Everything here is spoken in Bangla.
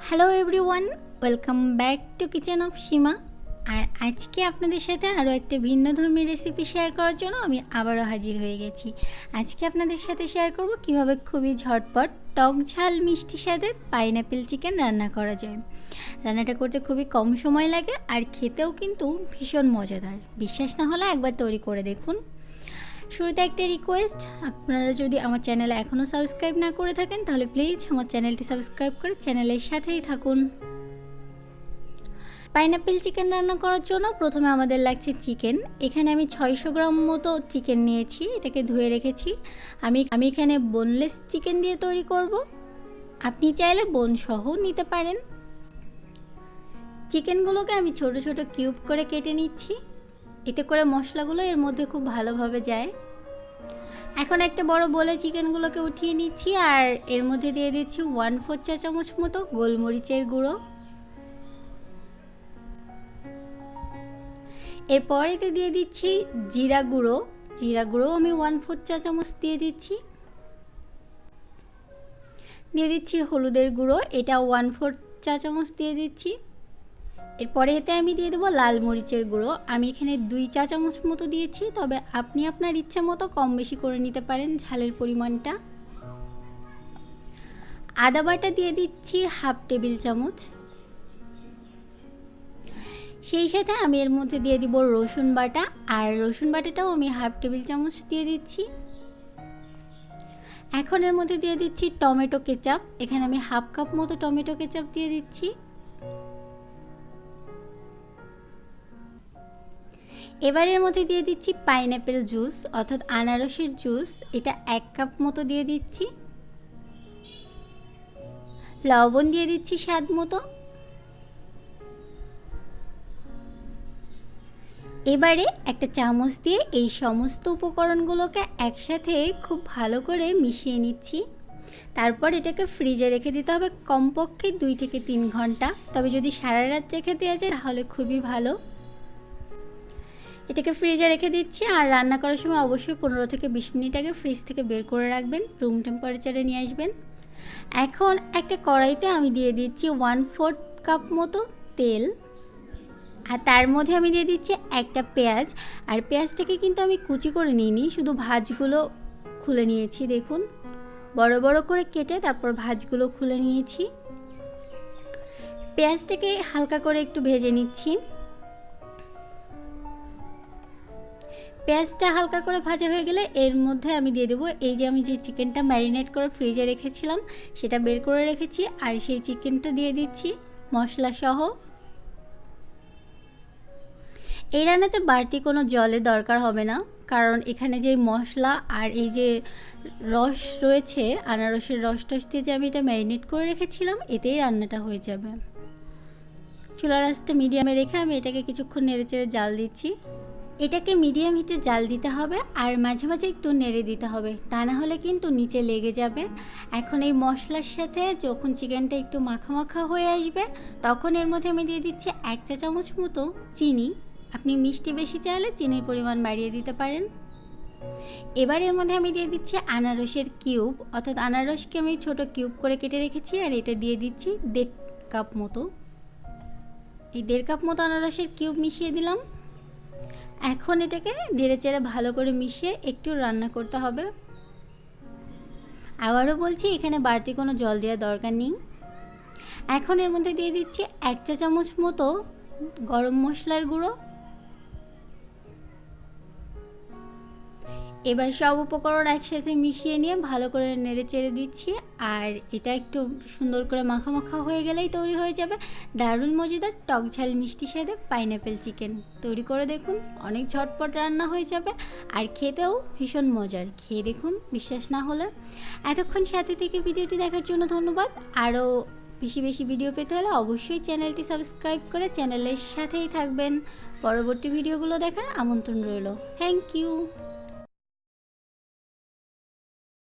Hello everyone, welcome back to kitchen of Seema. আর আজকে আপনাদের সাথে আরও একটা ভিন্ন ধর্মী রেসিপি শেয়ার করার জন্য আমি আবারও হাজির হয়ে গেছি। আজকে আপনাদের সাথে শেয়ার করব কিভাবে খুবই ঝটপট টক ঝাল মিষ্টি স্বাদের পাইনঅ্যাপেল চিকেন রান্না করা যায়। রান্নাটা করতে খুবই কম সময় লাগে আর খেতেও কিন্তু ভীষণ মজাদার। বিশ্বাস না হলে একবার তৈরি করে দেখুন। শুরুতে একটা রিকোয়েস্ট, আপনারা যদি আমার চ্যানেলে এখনও সাবস্ক্রাইব না করে থাকেন তাহলে প্লিজ আমার চ্যানেলটি সাবস্ক্রাইব করে চ্যানেলের সাথেই থাকুন। পাইনঅ্যাপেল চিকেন রান্না করার জন্য প্রথমে আমাদের লাগছে চিকেন। এখানে আমি 600 গ্রাম মতো চিকেন নিয়েছি, এটাকে ধুয়ে রেখেছি। আমি এখানে বোনলেস চিকেন দিয়ে তৈরি করব, আপনি চাইলে বোন সহ নিতে পারেন। চিকেনগুলোকে আমি ছোট ছোট কিউব করে কেটে নিচ্ছি, এতে করে মশলাগুলো এর মধ্যে খুব ভালোভাবে যায়। এখন একটা বড় বলে চিকেনগুলোকে উঠিয়ে নিচ্ছি আর এর মধ্যে দিয়ে দিচ্ছি 1/4 চা চামচ মতো গোলমরিচের গুঁড়ো। এরপর এতে দিয়ে দিচ্ছি জিরা গুঁড়ো আমি 1/4 চা চামচ দিয়ে দিচ্ছি। দিয়ে দিচ্ছি হলুদের গুঁড়ো, এটা 1/4 চা চামচ দিয়ে দিচ্ছি। এরপরে এতে আমি দিয়ে দেবো লাল মরিচের গুঁড়ো, আমি এখানে 2 চা চামচ মতো দিয়েছি, তবে আপনি আপনার ইচ্ছে মতো কম বেশি করে নিতে পারেন ঝালের পরিমাণটা। আদা বাটা দিয়ে দিচ্ছি 1/2 টেবিল চামচ। সেই সাথে আমি এর মধ্যে দিয়ে দিব রসুন বাটা, আর রসুন বাটাটাও আমি 1/2 টেবিল চামচ দিয়ে দিচ্ছি। এখন এর মধ্যে দিয়ে দিচ্ছি টমেটো কেচাপ, এখানে আমি 1/2 কাপ মতো টমেটো কেচাপ দিয়ে দিচ্ছি। এবার এর মধ্যে দিয়ে দিচ্ছি পাইনঅ্যাপেল জুস অর্থাৎ আনারসের জুস, এটা 1 কাপ মতো দিয়ে দিচ্ছি। লবণ দিয়ে দিচ্ছি স্বাদ মতো। এবারে একটা চামচ দিয়ে এই সমস্ত উপকরণগুলোকে একসাথে খুব ভালো করে মিশিয়ে নিচ্ছি। তারপর এটাকে ফ্রিজে রেখে দিতে হবে কমপক্ষে 2 থেকে 3 ঘন্টা, তবে যদি সারা রাত রেখে দেওয়া যায় তাহলে খুবই ভালো। এটাকে ফ্রিজে রেখে দিচ্ছি আর রান্না করার সময় অবশ্যই 15 থেকে 20 মিনিট আগে ফ্রিজ থেকে বের করে রাখবেন, রুম টেম্পারেচারে নিয়ে আসবেন। এখন একটা কড়াইতে আমি দিয়ে দিচ্ছি 1/4 কাপ মতো তেল, আর তার মধ্যে আমি দিয়ে দিচ্ছি একটা পেঁয়াজ। আর পেঁয়াজটাকে কিন্তু আমি কুচি করে নিইনি, শুধু ভাঁজগুলো খুলে নিয়েছি। দেখুন, বড় বড় করে কেটে তারপর ভাঁজগুলো খুলে নিয়েছি। পেঁয়াজটাকে হালকা করে একটু ভেজে নিচ্ছি। পেঁয়াজটা হালকা করে ভাজা হয়ে গেলে এর মধ্যে আমি দিয়ে দেবো এই যে আমি যে চিকেনটা ম্যারিনেট করে ফ্রিজে রেখেছিলাম সেটা বের করে রেখেছি, আর সেই চিকেনটা দিয়ে দিচ্ছি মশলা সহ। এই রান্নাতে বাড়তি কোনো জলের দরকার হবে না, কারণ এখানে যে মশলা আর এই যে রস রয়েছে আনারসের রস দিয়ে যে আমি এটা ম্যারিনেট করে রেখেছিলাম এতেই রান্নাটা হয়ে যাবে। চুলার আঁচটা মিডিয়ামে রেখে আমি এটাকে কিছুক্ষণ নেড়েচেড়ে জাল দিচ্ছি। এটাকে মিডিয়াম হিটে জাল দিতে হবে আর মাঝে মাঝে একটু নেড়ে দিতে হবে, তা না হলে কিন্তু নিচে লেগে যাবে। এখন এই মশলার সাথে যখন চিকেনটা একটু মাখা মাখা হয়ে আসবে তখন এর মধ্যে আমি দিয়ে দিচ্ছি 1 চা চামচ মতো চিনি। আপনি মিষ্টি বেশি চাইলে চিনির পরিমাণ বাড়িয়ে দিতে পারেন। এবার এর মধ্যে আমি দিয়ে দিচ্ছি আনারসের কিউব, অর্থাৎ আনারসকে আমি ছোট কিউব করে কেটে রেখেছি, আর এটা দিয়ে দিচ্ছি 1.5 কাপ মতো। এই 1.5 কাপ মতো আনারসের কিউব মিশিয়ে দিলাম। এখন এটাকে নেড়েচেড়ে ভালো করে মিশিয়ে একটু রান্না করতে হবে। আবারও বলছি, এখানে বাড়তি কোনো জল দেওয়ার দরকার নেই। এখন এর মধ্যে দিয়ে দিচ্ছি 1 চা চামচ মতো গরম মশলার গুঁড়ো। এবার সব উপকরণ একসাথে মিশিয়ে নিয়ে ভালো করে নেড়ে চেড়ে দিচ্ছি, আর এটা একটু সুন্দর করে মাখা মাখা হয়ে গেলেই তৈরি হয়ে যাবে দারুণ মজাদার টক ঝাল মিষ্টি স্বাদে পাইনঅ্যাপেল চিকেন। তৈরি করে দেখুন, অনেক ঝটপট রান্না হয়ে যাবে আর খেতেও ভীষণ মজার। খেয়ে দেখুন, বিশ্বাস না হলে। এতক্ষণ সাথে থেকে ভিডিওটি দেখার জন্য ধন্যবাদ। আরও বেশি বেশি ভিডিও পেতে হলে অবশ্যই চ্যানেলটি সাবস্ক্রাইব করে চ্যানেলের সাথেই থাকবেন। পরবর্তী ভিডিওগুলো দেখার আমন্ত্রণ রইল। Thank you.